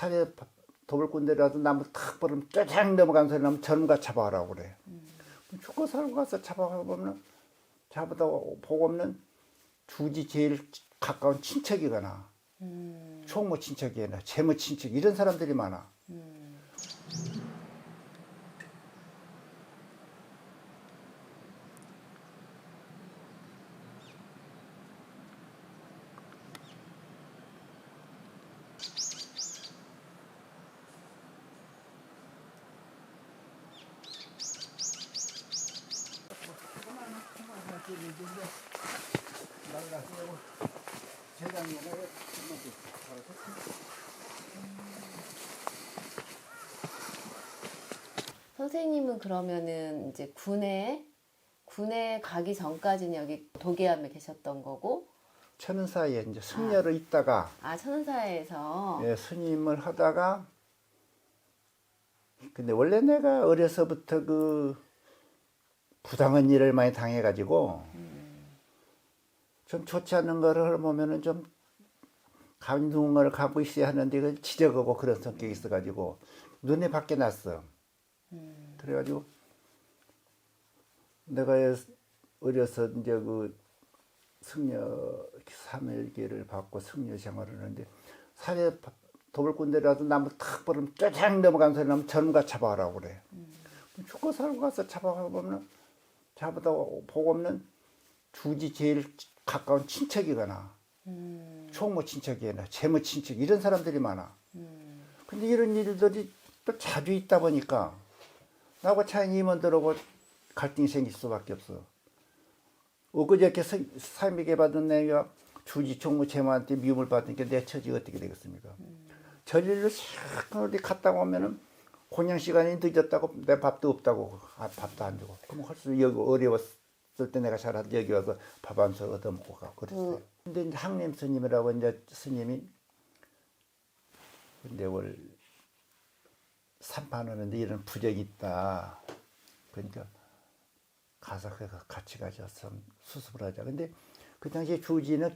산에 도벌꾼들이라도 나무 탁 버리면 쫙 넘어간 소리 나면 전가 잡아가라고 그래. 죽고 살고 가서 잡아보면 잡아다 보고 없는 주지 제일 가까운 친척이거나 총무 친척이거나 재무 친척 이런 사람들이 많아. 선생님은 그러면은 이제 군에 가기 전까지는 여기 도계암에 계셨던 거고, 천은사에 이제 승려를 있다가 천은사에서 예, 스님을 하다가 근데 원래 내가 어려서부터 그 부당한 일을 많이 당해가지고 좀 좋지 않은 거를 보면은 좀 감동을 갖고 있어야 하는데 그걸 지적하고 그런 성격이 있어가지고 눈에 밖에 났어. 그래가지고 내가 어려서 이제 그 승려 3일기를 받고 승려 생활을 하는데 산에 도벌꾼들이라도 나무 탁 버리면 쫙 넘어간 소리 나면 전가 잡아가라고 그래. 죽고 살고 가서 잡아보면 잡아다 보고 없는 주지 제일 가까운 친척이거나 총무 친척이거나 재무 친척 이런 사람들이 많아. 근데 이런 일들이 또 자주 있다 보니까 나하고 차이는 임원들하고 갈등이 생길 수밖에 없어. 엊그저께 사임에게 받은 내가 주지 총무 재무한테 미움을 받으니까 내 처지가 어떻게 되겠습니까? 전일로 싹 어디 갔다 오면은 공양 시간이 늦었다고 내 밥도 없다고 밥도 안 주고 그럼 헐수 여기 어려웠을 때 내가 잘하도 여기 와서 밥 한 술 얻어 먹고 가고 그랬어요. 근데 이제 항림 스님이라고 이제 스님이 근데 월 산판하는데 이런 부적이 있다. 그러니까 가서 같이 가서 수습을 하자. 근데 그 당시에 주지는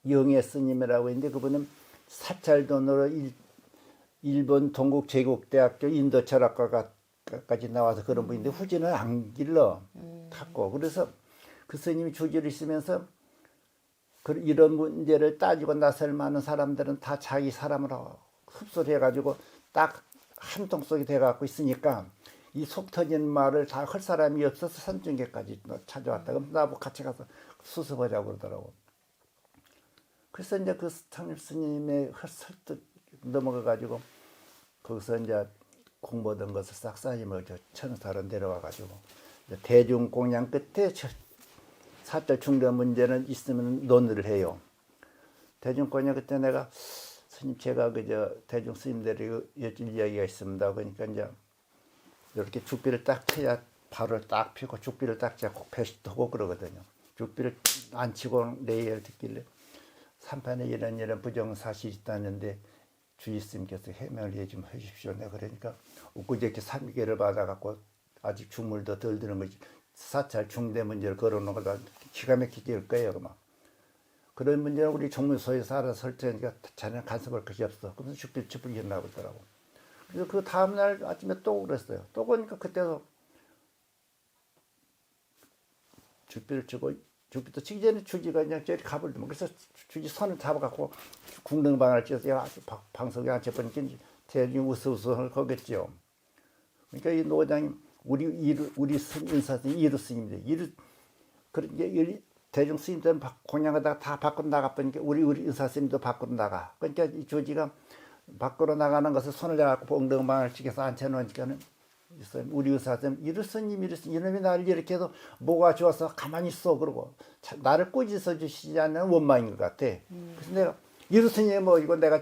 영애 스님이라고 있는데 그분은 사찰 돈으로 일본 동국 제국대학교 인도철학과까지 나와서 그런 분인데 후지는 안 길러 탔고 그래서 그 스님이 주지를 있으면서 이런 문제를 따지고 나설 많은 사람들은 다 자기 사람으로 흡수를 해가지고 딱 한 통속이 돼갖고 있으니까 이 속 터진 말을 다 할 사람이 없어서 선중계까지 찾아왔다. 그럼 나보고 같이 가서 수습하자고 그러더라고. 그래서 이제 그 창립 스님의 설득 넘어가가지고 거기서 이제 공부하던 것을 싹 쌓이면서 천사로 내려와가지고 대중 공양 끝에 사절 중대 문제는 있으면 논의를 해요. 대중 공양 그때 내가 스님 제가 그저 대중 스님들이 여쭐 이야기가 있습니다. 그러니까 이제 이렇게 죽비를 딱 쳐야 발을 딱 펴고 죽비를 딱 잡고 배시하고 그러거든요. 죽비를 안 치고 내 얘기를 듣길래 산판에 이런 부정사실이 있다는데 주의 스님께서 해명을 좀 해주십시오. 내가 그러니까 엊그저께 3개를 받아갖고 아직 중물도 덜 드는 거지. 사찰 중대 문제를 걸어놓은 거다 기가 막히게 할 거예요. 막. 그런 문제는 우리 정문소에서 알아서 할 테니까 자네는 간섭할 것이 없어. 그러면서 죽비를 쳐버리겠나 보더라고. 그래서 그 다음날 아침에 또 그랬어요. 또 보니까 그때도 죽비를 치고 죽비도 치기 전에 주지가 그냥 저리 가버리더만. 그래서 주지 손을 잡아갖고 궁등방을 찢어서 아주 방석에 앉혀보니까 대중 우스우스 거겠죠. 그러니까 이 노장이 우리 인사스님 이루 스님인데 그런 대중 스님들은 공양하다가 다 밖으로 나가보니까 우리 인사스님도 밖으로 나가. 그러니까 이 주지가 밖으로 나가는 것을 손을 잡고 엉덩방을 찍어서 앉혀놓으니까는 우리 의사쌤 이루 스님 이놈이 나를 이렇게 해도 뭐가 좋아서 가만히 있어 그러고 나를 꾸짖어 주시지 않는 원망인 것 같아. 그래서 내가 이루 스님 뭐 이거 내가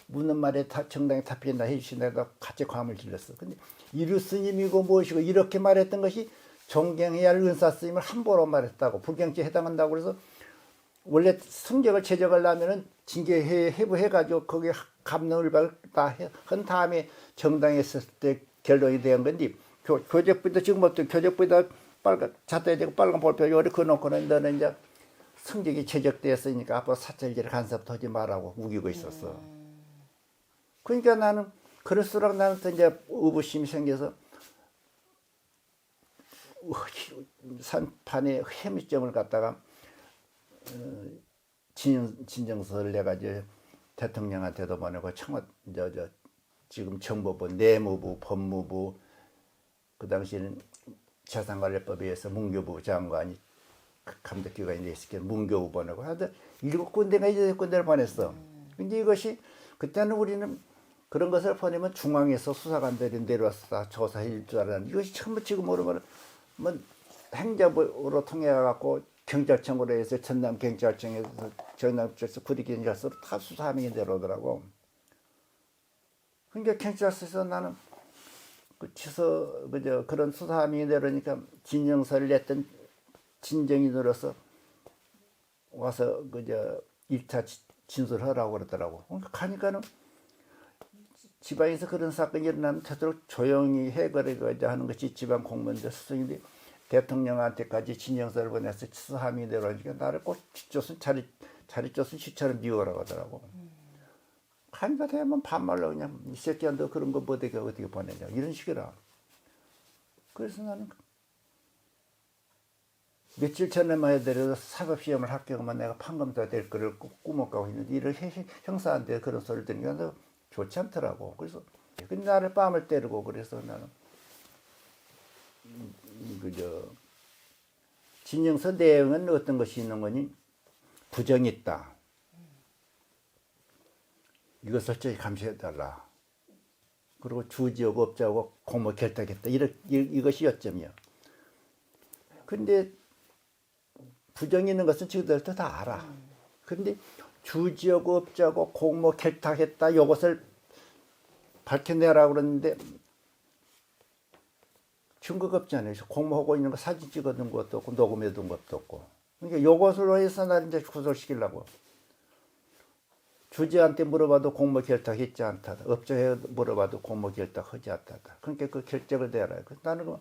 묻는 말에 정당히 답변이나 해주신다고 같이 감을 질렀어. 근데 이루 스님이고 무엇이고 이렇게 말했던 것이 존경해야 할 은사 스님을 함부로 말했다고 불경죄에 해당한다고 그래서 원래 성격을 제적하려면은 징계 해부해가지고 거기에 감론을 한 다음에 정당했을 때 결론이 된 건데 교적부도 지금부터 교적부에다 빨간 잣대에 빨간 볼펜 이렇게 놓고는 너는 이제 성적이 최적되었으니까 앞으로 사찰질을 간섭도 하지 말라고 우기고 있었어. 그러니까 나는 그럴수록 나는 또 이제 의부심이 생겨서 산판에 혐의점을 갖다가 진정서를 내가지고 대통령한테도 보내고 지금 정보부, 내무부, 법무부, 그 당시에는 재산관리법에 의해서 문교부 장관이 감독기관이 있었기에 문교부 보내고 하여튼 7군데가 이제 6군데를 보냈어. 근데 이것이 그때는 우리는 그런 것을 보내면 중앙에서 수사관들이 내려와서 다 조사할 줄 알았는데 이것이 전부 지금 모르면 뭐 행정부로 통해 갖고 경찰청으로 해서 전남 경찰청에서 전남쪽에서 구리경찰서로 다 수사함이 내려오더라고. 그러니까 경찰서에서 나는 그 취소 그런 수사함이 내려오니까 진정서를 냈던 진정인으로서 와서 1차 진술하라고 그러더라고. 그러니까 가니까는 지방에서 그런 사건이 일어나면 되도록 조용히 해결하고자 하는 것이 지방 공무원들 수석인데 대통령한테까지 진정서를 보내서 취소함이 내려오니까 나를 꼭 뒷조선 자리조선 시처럼 미워라고 하더라고. 가니까 되면 반말로 그냥 이 새끼야 너 그런 거 어떻게 보내냐 이런 식이라. 그래서 나는 며칠 전에만 해도 사법시험을 합격하면 내가 판검사 될 거를 꾸먹고 있는데 이를 형사한테 그런 소리를 들으니까 좋지 않더라고. 그래서 근데 나를 뺨을 때리고 그래서 나는 진정서 내용은 어떤 것이 있는 거니 부정이 있다. 이거 솔직히 감시해달라. 그리고 주지하고 업자하고 공모 결탁했다. 이것이 요점이야. 근데 부정이 있는 것은 지금들도 다 알아. 근데 주지하고 업자하고 공모 결탁했다. 이것을 밝혀내라고 그러는데 증거가 없잖아요. 공모하고 있는 거 사진 찍어둔 것도 없고 녹음해둔 것도 없고. 그러니까 이것으로 해서 나를 이제 구속시키려고. 주지한테 물어봐도 공모 결탁했지 않다. 업자에 물어봐도 공모 결탁하지 않다. 그러니까 그 결정을 내라. 나는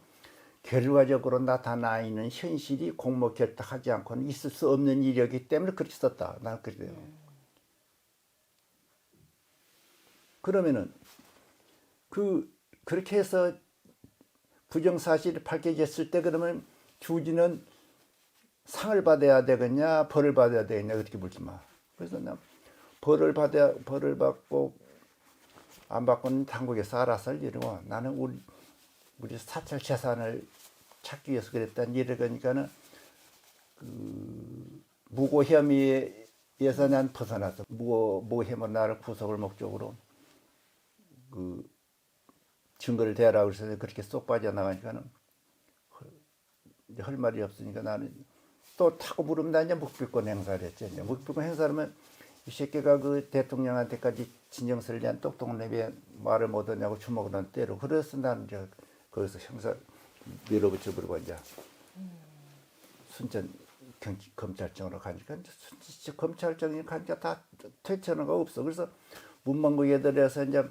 결과적으로 나타나 있는 현실이 공모 결탁하지 않고는 있을 수 없는 일이기 때문에 그렇게 썼다. 나는 그래요. 그러면은 그렇게 해서 부정사실이 밝혀졌을 때 그러면 주지는 상을 받아야 되겠냐 벌을 받아야 되겠냐 그렇게 묻지 마. 그래서 나 벌을 받고 안 받고는 당국에서 알아서 할 일이고 나는 우리 사찰 재산을 찾기 위해서 그랬다는 일을 그러니까는 무고 혐의에서 난 벗어났어. 무고 혐의 나를 구속을 목적으로 증거를 대라고 해서 그렇게 쏙 빠져나가니까는 할 말이 없으니까 나는 또 타고 물으면 나 이제 묵비권 행사를 했죠. 이제 묵비권 행사하면 이 새끼가 그 대통령한테까지 진정서를 낸 똑똑한 랩에 말을 못하냐고 주먹으로 때려. 그래서 나는 이제 거기서 형사 밀어붙여버리고 이제 순천 검찰청으로 가니까 검찰청이 가니까 다 퇴치하는 거 없어. 그래서 문방구에 들어서 이제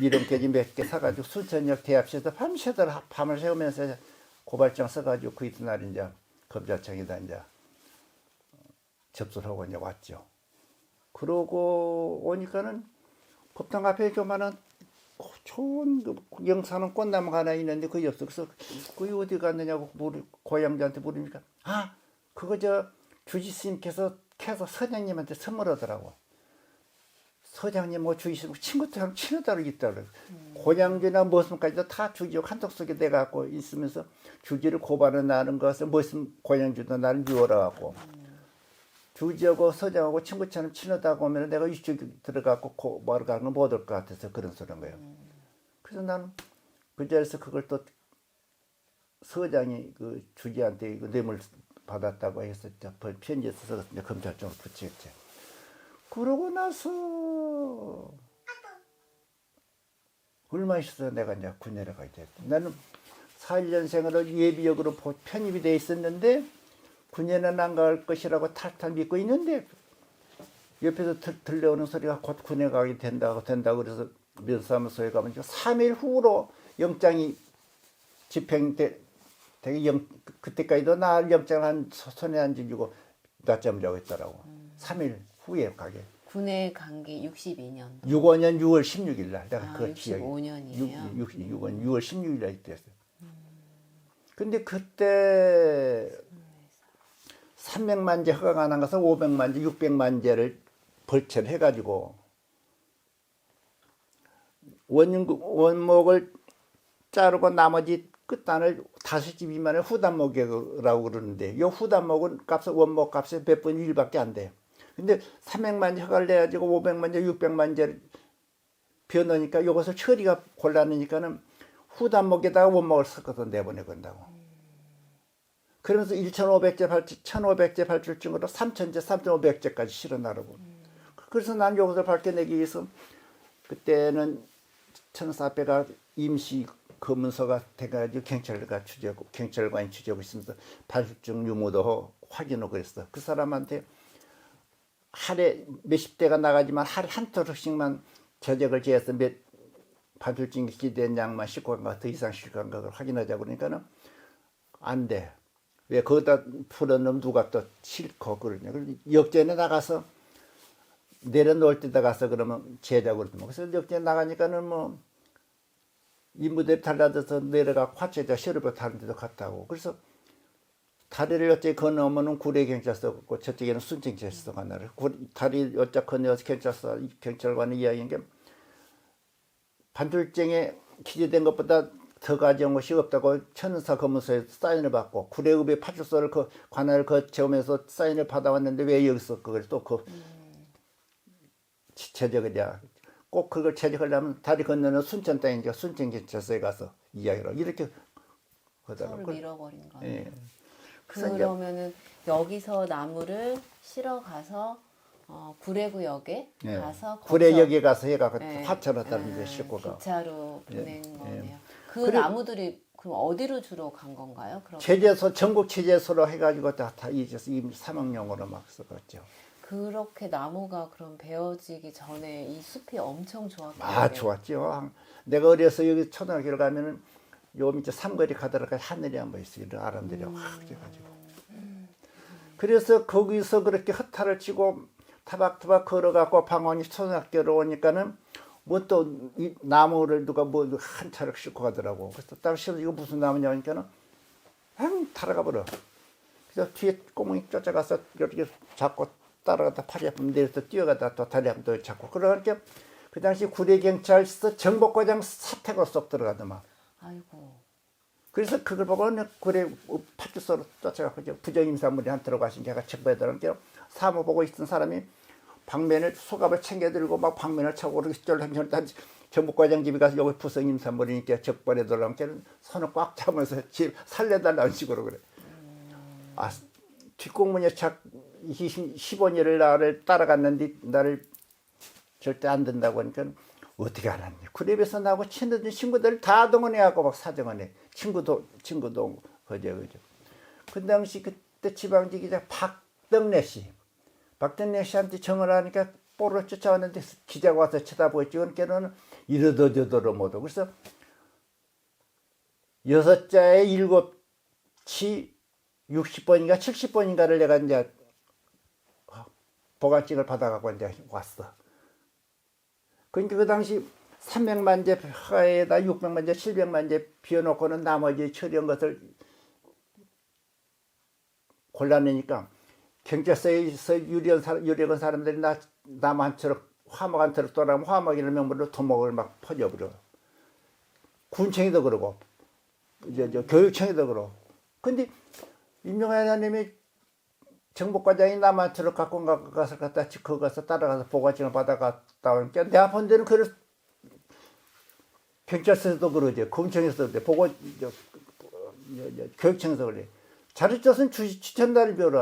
미름깨지 몇 개 사가지고 순천역 대합실에서 밤새도록 밤을 새우면서 고발장 써가지고 그 이튿날 이제 검찰청에다 이제 접수를 하고 이제 왔죠. 그러고 오니까는 법당 앞에 조만한 좋은 영사는 꽃나무가 하나 있는데 그게 없어. 그래서 그게 어디 갔느냐고 고양지한테 물으니까 그거 주지스님께서 캐서 서장님한테 선물하더라고. 서장님 주지스님 친구처럼 친하다고 있더라고. 고양지나 무엇까지도 다 주지하고 한턱 속에 내갖고 있으면서 주지를 고발하는 것을 무슨 고양지도 나를 유월하고 주지하고 서장하고 친구처럼 친하다고 하면 내가 이쪽에 들어가고 뭐를 가는 건 못 올 것 같아서 그런 소리인 거예요. 그래서 나는 그 자리에서 그걸 또 서장이 그 주지한테 그 뇌물 받았다고 해서 편지에 써서 이제 검찰청으로 붙이겠지. 그러고 나서 얼마 있어서 내가 이제 군대를 가게 됐다. 나는 4.1년생으로 예비역으로 편입이 돼 있었는데 군에는 안 갈 것이라고 탈탈 믿고 있는데 옆에서 들려오는 소리가 곧 군에 가게 된다고 그래서 면사무소에 가면 3일 후로 영장이 집행돼 그때까지도 나 영장을 손에 안 쥐고 낮잠자고 있더라고. 3일 후에 가게. 군에 간 게 62년. 65년 6월 16일 날 내가 아, 그 기억이 65년이에요. 6월 16일 날 이때였어요. 근데 그때 300만 제 허가가 안 가서 500만 제, 600만 제를 벌채를 해가지고 원목을 자르고 나머지 끝단을 5집 미만의 후단목이라고 그러는데 이 후단목은 값은 원목 값의 몇 분의 1밖에 안 돼요. 근데 300만 제 허가를 내가지고 500만 제, 600만 제를 비워넣으니까 이것을 처리가 곤란하니까는 후단목에다가 원목을 섞어서 내보내건다고. 그러면서 1,500제 발주, 1,500제 발주증으로 3,000제, 3,500제까지 실어나르고. 그래서 난 이것을 밝혀내기 위해서 그때는 천사배가 임시 검문서가 돼가지고 경찰관이 취재하고 있으면서 발주증 유무도 확인하고 그랬어. 그 사람한테 하루에 몇십 대가 나가지만 하루에 한 토록씩만 저작을 지어서 몇 발주증이 기대한 양만 싣고 간가 더 이상 싣고 간가 확인하자고 그러니까는 안 돼. 왜 거기다 풀어놓으면 누가 또 싫고 그러냐. 그래서 역전에 나가서 내려놓을 때다 가서 그러면 제자고 그러더만. 그래서 역전에 나가니까는 뭐 인부대 달라져서 내려가 화채자 시럽을 다른 데도 갔다 오고. 그래서 다리를 어째 건너면은 구례경찰서고 저쪽에는 순천경찰서가 나를. 다리 어째 건너서 경찰관의 이야기인 게 반출증에 기재된 것보다 더 가져온 것이 없다고 천은사 검문서에 사인을 받고 구례읍의 파출소를 그 관할을 거쳐오면서 사인을 받아왔는데 왜 여기서 그걸 또 그 제적이냐. 꼭 그걸 제적하려면 다리 건너는 순천 땅이니까 순천경찰서에 가서 이야기를 이렇게 하더라고요. 서로 잃어버린 거예요. 예. 그러면은 여기서 나무를 실어 가서 구례구역에 예. 가서 구례역에 가서 해가 예. 화차로 다른 데 싣고 가. 기차로 보낸 예. 거네요. 예. 그 그래- 나무들이 그럼 어디로 주로 간 건가요? 그럼 체제소 전국 체제소로 해가지고 다 잊어서 사망용으로 막 써갔죠. 그렇게 나무가 그럼 베어지기 전에 이 숲이 엄청 좋았겠네요. 아 좋았죠. 내가 어려서 여기 초등학교를 가면은 요 밑에 삼거리 가다가 하늘이 한번 있어요. 아람들이 확 져가지고. 그래서 거기서 그렇게 허탈을 치고 타박타박 걸어가고 방언이 초등학교로 오니까는 뭐 또 이 나무를 누가 뭐 한 차를 싣고 가더라고. 그래서 딱 실어 이거 무슨 나무냐 하니까는 타러가 버려. 그래서 뒤에 꼬뭉이 쫓아가서 이렇게 잡고 따라가다 팔이 아프면 내려서 뛰어가다 또 다리 아프면 또 잡고 그러니까 그 당시 구례경찰서 정복과장 사택으로 쏙 들어가더만. 아이고. 그래서 그걸 보고 구례 파출소로 쫓아가고 부정임사물이 한 들어가신 게가 첩보해더라고요. 사무 보고 있던 사람이 방면을 수갑을 챙겨 들고 막 방면을 차고 그렇게 쫄쫄쫄 정복과장 집에 가서 여기 부정임사물이니까 적발해 들어가니까 손을 꽉 잡으면서 집 살려달라는 식으로 그래. 아 뒷공문에 착 15년을 나를 따라갔는데 나를 절대 안 된다고 하니까 어떻게 알았니? 구례에서 나하고 친해진 친구들 다 동원해갖고 막 사정원해. 친구도 그죠. 그 당시 그때 지방지 기자 박덕래 씨한테 정을 하니까 볼을 쫓아왔는데 기자가 와서 쳐다보고 찍으니까는 이러도 저러도 못하고 그래서 6자에 7치 60번인가 70번인가를 내가 이제 보관증을 받아갖고 이제 왔어. 그러니까 그 당시 300만 제 허가에다 600만 제, 700만 제 비워놓고는 나머지 처리한 것을 곤란하니까 경찰서에서 유리한 사람들이 나무 한 트럭, 화목 한 트럭 돌아가면 화목이라는 명분으로 토목을 막 퍼져버려. 군청에도 그러고, 교육청에도 그러고. 근데 임명환 의원님이 정복과장이 나무 한 트럭 갖고 가서 거기 가서 따라가서 보관증을 받아갔다 오니까 내가 본 데는 그래 경찰서에서도 그러지, 검청에서도 그래, 교육청에서 그래. 자료조선 추천단을 배우러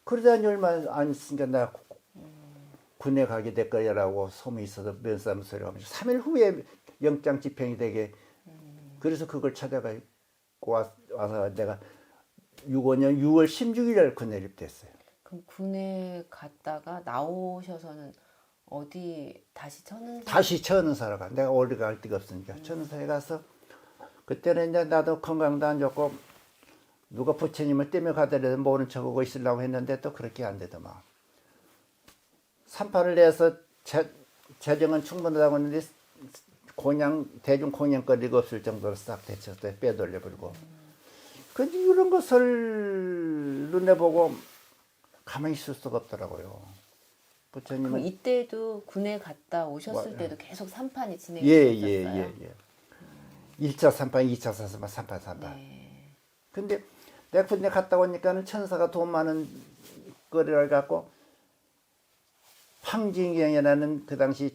그러다니 얼마 안 있으니까 나 군에 가게 될 거야라고 소문이 있어서 면사무 소리가 하면서 3일 후에 영장 집행이 되게 그래서 그걸 찾아가고 와서 내가 65년 6월 16일에 군에 입대했어요. 그럼 군에 갔다가 나오셔서는 어디 다시 천은사? 다시 천은사로 가. 내가 오래 갈 데가 없으니까 천은사에 가서 그때는 이제 나도 건강도 안 좋고 누가 부처님을 떼며 가더라도 모른 척하고 있으려고 했는데 또 그렇게 안 되더만. 3판을 내서 재정은 충분하다고 했는데 대중 공양거리가 없을 정도로 싹 데쳤어요. 빼돌려버리고. 근데 이런 것을 눈에 보고 가만히 있을 수가 없더라고요. 부처님은. 그럼 이때도 군에 갔다 오셨을 와, 때도 계속 3판이 예, 진행되셨어요? 예. 1차 3판, 2차 3판, 3판, 3판. 네. 근데 내가 군대 갔다 오니까는 천사가 돈 많은 거리를 갖고 황진경이라는 그 당시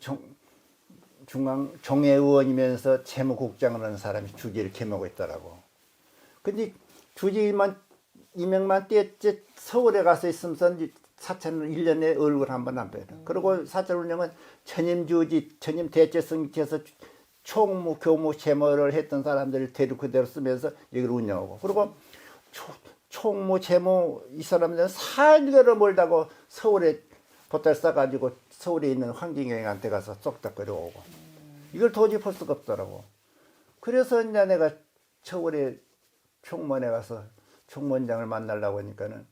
중앙 종회의원이면서 재무국장을 하는 사람이 주지를 겸하고 있더라고. 근데 주지만 이명만 때째 서울에 가서 있으면서 사찰은 1년에 얼굴 한 번 안 빼요. 그리고 사찰 운영은 전임주지, 전임 대체성께서 총무, 교무, 재무를 했던 사람들을 데리고 그대로 쓰면서 여기를 운영하고. 그리고 총무, 재무 이 사람들은 살결을 몰다고 서울에 보따리 싸가지고 서울에 있는 황진경한테 가서 쏙닥거려 오고. 이걸 도저히 볼 수가 없더라고. 그래서 이제 내가 서울에 총무원에 가서 총무원장을 만나려고 하니까는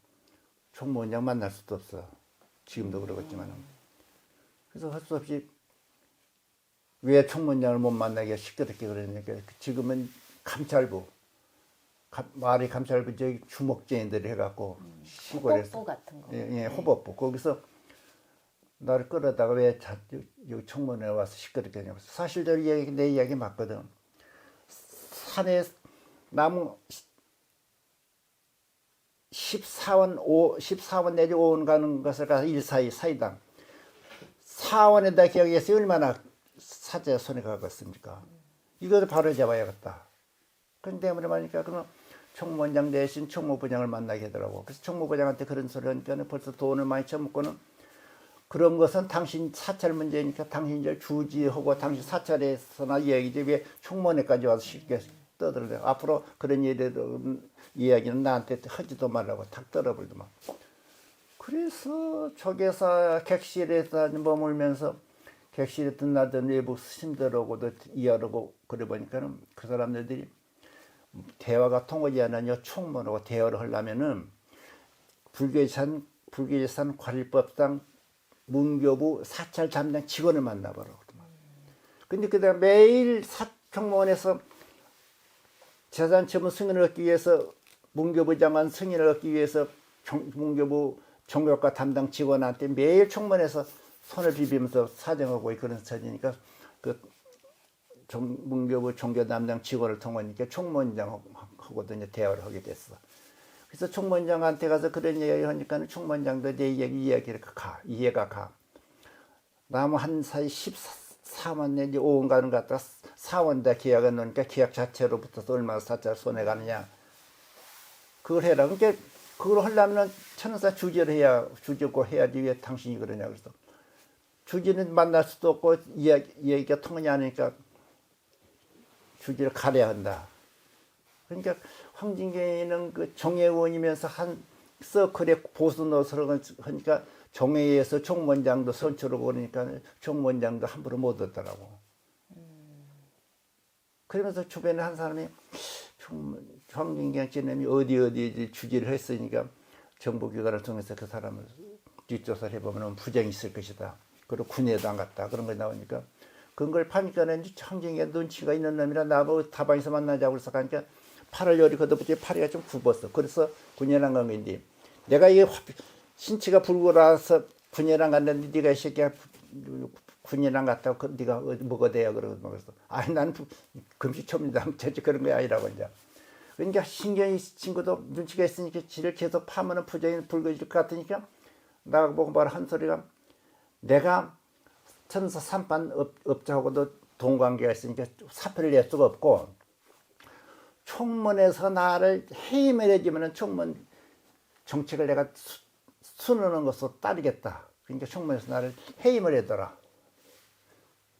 총무원장 만날 수도 없어. 지금도 그러겠지만은. 그래서 할 수 없이 왜 총무원장을 못 만나게 시끄럽게 그러니까 지금은 감찰부, 말이 감찰부 저기 주목쟁이들이 해갖고 시골에서 호법부 같은 거. 예, 호법부 거기서 나를 끌어다가 왜 여기 총무원에 와서 시끄럽게 하냐고. 사실대로 내 이야기 맞거든. 산에 나무 14원 내지 5원 가는 것을 가서 사이당 4원에다 기억해서 얼마나 사자 손에 가겠습니까? 이것을 바로 잡아야겠다. 그런 때문에 말이니까 그러면 총무원장 대신 총무부장을 만나게 하더라고. 그래서 총무부장한테 그런 소리 하니까 벌써 돈을 많이 처먹고는 그런 것은 당신 사찰 문제니까 당신들 주지하고 당신 사찰에서나 이야기지 왜 총무원에까지 와서 쉽게 떠들어요. 앞으로 그런 이야기는 나한테 하지도 말라고 탁 떨어버리더만. 그래서 조계사 객실에서 머물면서 객실에 든나던 외부 스님들하고도 이야기하고 그래 보니까는 그 사람들이 대화가 통하지 않으냐 총무하고 대화를 하려면은 불교재산 관리법상 문교부 사찰 담당 직원을 만나보라고. 근데 그다음 매일 총무원에서 재산처분 승인을 얻기 위해서 문교부 장관 승인을 얻기 위해서 문교부 종교과 담당 직원한테 매일 총무원에서 손을 비비면서 사정하고 그런 처지니까 그 문교부 종교 담당 직원을 통하니까 총무원장하고도 이제 대화를 하게 됐어. 그래서 총무원장한테 가서 그런 이야기를 하니까 총무원장도 내 이야기를 이해가 가. 나무 한 사이 14원 내지 5원 가는 것 같다가 4원다 계약을 넣으니까 계약 자체로부터 얼마나 사찰 손해 가느냐. 그걸 해라. 그러니까 그걸 하려면 천사 주지고 해야지 왜 당신이 그러냐. 그래서 주지는 만날 수도 없고 이야기가 통하지 않으니까 주지를 가려야 한다. 그러니까 황진경이는 그 종회의원이면서 한 서클에 보수 노선을 하니까 종회에서 총무원장도 선출하고 그러니까 총무원장도 함부로 못 얻더라고. 그러면서 주변에 한 사람이 황진경 씨님이 어디 주지를 했으니까 정보기관을 통해서 그 사람을 뒷조사를 해보면 부정이 있을 것이다. 그리고 군에도 안 갔다. 그런 거 나오니까 그런 걸 파니까는 황진경 눈치가 있는 놈이라 나보고 다방에서 만나자고 그래서 가니까 팔을 열이 걷어붙여 파리가 좀 굽었어. 그래서 군에를 안 간 건데 내가 이게 신치가 불고라서 군에를 안 갔는데 네가 이 새끼야 군에를 안 갔다고 네가 뭐가 돼요? 그래서 아니 나는 금시초문이다. 절대 그런 게 아니라고 이제. 그러니까 신경이 친구도 눈치가 있으니까 지를 계속 파면은 부정이 불거질 것 같으니까 나보고 말 한 소리가 내가 천사 3판 업자하고도 동관계가 있으니까 사표를 낼 수가 없고 총무원에서 나를 해임을 해주면은 총무원 정책을 내가 순응하는 것으로 따르겠다. 그러니까 총무원에서 나를 해임을 해더라.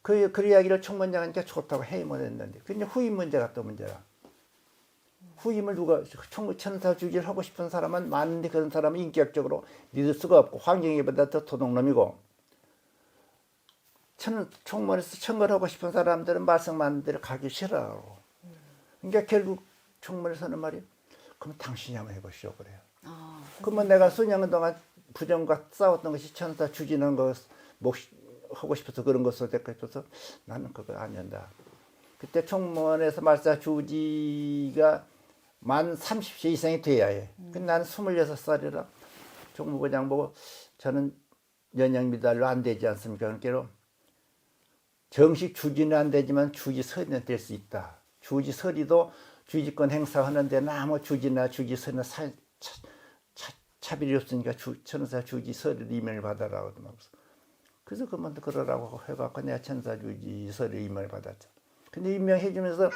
그 이야기를 총무원장한테 좋다고 해임을 했는데 그게 후임 문제가 또 문제라. 후임을 누가 천사 주지를 하고 싶은 사람은 많은데 그런 사람은 인격적으로 믿을 수가 없고 황정희보다 더 도둑놈이고 총무원에서 청구를 하고 싶은 사람들은 말씀 많은 데로 가기 싫어하고 그러니까 결국 총무원에서는 말이야 그럼 당신이 한번 해보시오 그래요. 아, 그러면 내가 수년 동안 부정과 싸웠던 것이 천사 주진한 거 하고 싶어서 그런 것을 대표해서 나는 그거 안 한다. 그때 총무원에서 말사 주지가 만 30세 이상이 돼야 해. 근데 나는 26살이라 총무부장 보고 저는 연영 미달로 안 되지 않습니까? 그러니까 정식 주지는 안 되지만 주지설이는 될 수 있다. 주지설이도 주지권 행사하는데 아무 주지나 주지설이나 차별이 없으니까 천사 주지설을 임명을 받아라고 하더라고요. 그래서 그만 그러라고 해갖고 내가 천사 주지설을 임명을 받았죠. 근데 임명해주면서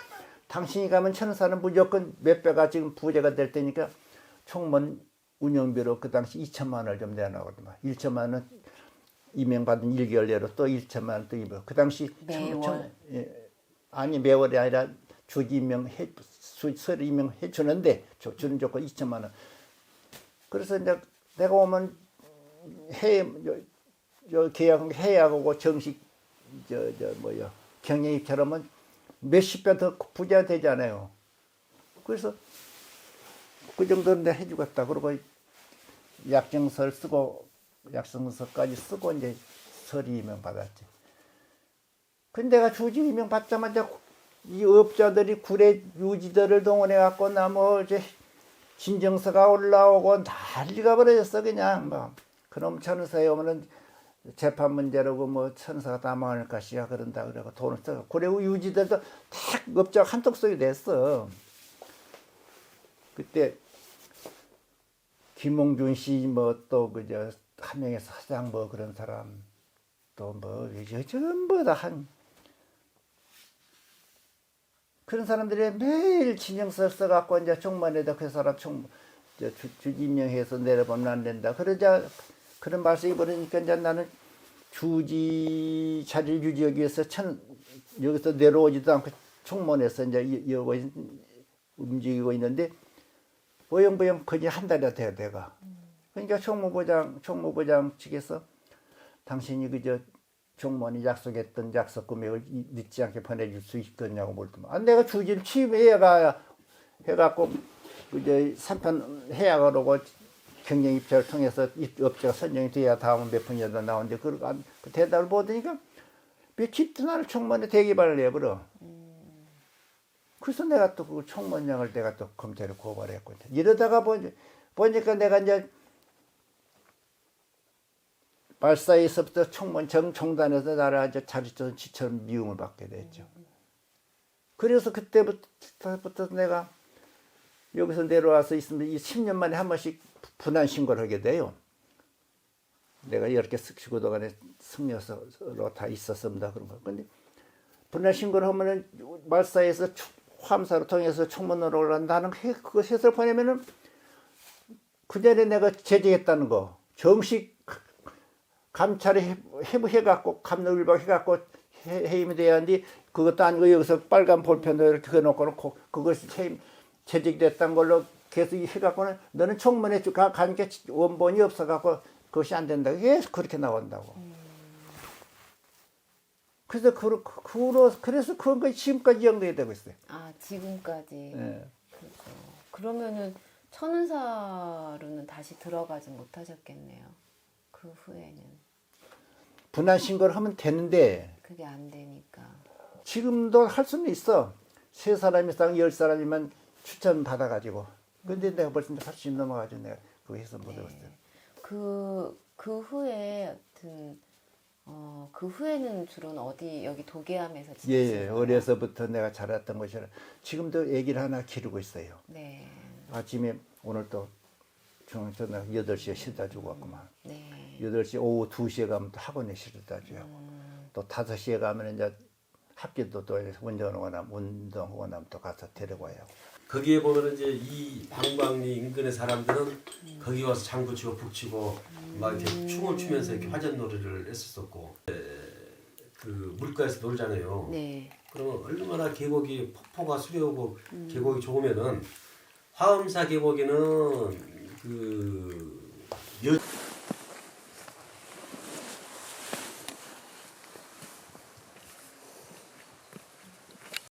당신이 가면 천사는 무조건 몇 배가 지금 부재가 될 테니까 총무원 운영비로 그 당시 2천만 원을 좀 내놔거든요. 1천만 원 임명받은 1개월 내로 또 1천만 원 또 임명. 그 당시 매월? 아니 매월이 아니라 주지 서류 임명해 주는데 주는 조건 2천만 원. 그래서 이제 내가 오면 계약하고 정식 경영 입찰하면 몇십 배 더 부자가 되잖아요. 그래서 그 정도는 내가 해주겠다. 그리고 약정서까지 쓰고 이제 서류 임명 받았지. 근데 내가 주지 임명 받자마자 이 업자들이 구례 유지들을 동원해 갖고 나 이제 진정서가 올라오고 난리가 벌어졌어 그냥 뭐. 그럼 천사에 오면은 재판 문제라고 뭐 천사가 다 망할 것이야 그런다 그러고 돈을 써. 구례 유지들도 다 업자가 한턱속이 됐어. 그때 김홍준 씨 뭐 또 그저 한명의 사장 뭐 그런 사람 또 뭐 전부 다 그런 사람들이 매일 진정서 써갖고 이제 총무원에다 그 사람 주지 임명해서 내려보면 안 된다. 그러자 그런 말씀이 버리니까 이제 나는 주지 자리를 유지하기 위해서 여기서 내려오지도 않고 총무원에서 이제 움직이고 있는데 보영보영 거의 한 달이 돼야 돼가. 그러니까 총무부장 측에서 당신이 그저 총무원이 약속했던 약속 금액을 늦지 않게 보내줄 수 있겠냐고 물더만. 내가 주지를 취임해갖고 이제 3편 해약을 하고 경영 입찰을 통해서 업체가 선정이 돼야 다음은 몇 분이나 더 나오는데 그 대답을 보더니까 며칠 전날 총무원에 대기발을 내버려. 그래서 내가 또 그 총무원장을 내가 또 검찰에 고발했거든. 이러다가 보니까 내가 이제 발사에서부터 총무원 정총단에서 나를 이제 자리처럼 지처럼 미움을 받게 됐죠. 그래서 그때부터 내가 여기서 내려와서 있으면 10년 만에 한 번씩 분한 신고를 하게 돼요. 내가 이렇게 그동안에 승려서로 다 있었습니다. 그런 거. 근데 분한 신고를 하면은 말사에서 함사로 통해서 총무원으로 올라간다. 나는 그거 해서 보내면은 그 전에 내가 제재했다는 거 정식 감찰을 해갖고 감독일박 해갖고 해임이 돼야 하는데 그것도 아니고 여기서 빨간 볼펜으로 이렇게 해놓고 그것이 채직이 됐다는 걸로 계속 해갖고는 너는 총무원에 가니까 원본이 없어갖고 그것이 안 된다. 계속 그렇게 나온다고. 그래서 그래서 그런 거 지금까지 연결이 되고 있어요. 아 지금까지. 네. 그렇죠. 그러면은 천은사로는 다시 들어가지 못하셨겠네요. 그 후에는. 분한 신고를 하면 되는데 그게 안 되니까. 지금도 할 수는 있어. 3사람 이상 10사람이면 추천 받아가지고. 근데 내가 벌써 80 넘어가지고 내가 그거 해서 못 해봤어요. 그 후에 하여튼 그 후에는 주로는 어디 여기 도계암에서 지내시는 예, 거예요? 어려서부터 내가 자랐던 곳이라 지금도 애기를 하나 기르고 있어요. 네. 아침에 오늘 또 중앙전화 8시에 실다 주고 왔구만. 네. 8시 오후 2시에 가면 또 학원에 실다 줘요. 또 5시에 가면 이제 학교도 또 운동하고 나면 또 가서 데리고 와요. 거기에 보면 이제 이 방방리 인근의 사람들은 거기 와서 장구 치고 북치고 막 이렇게 춤을 추면서 이렇게 화전 놀이를 했었었고 그 물가에서 놀잖아요. 네. 그러면 얼마나 계곡이 폭포가 수려하고 계곡이 좋으면은 화엄사 계곡에는 그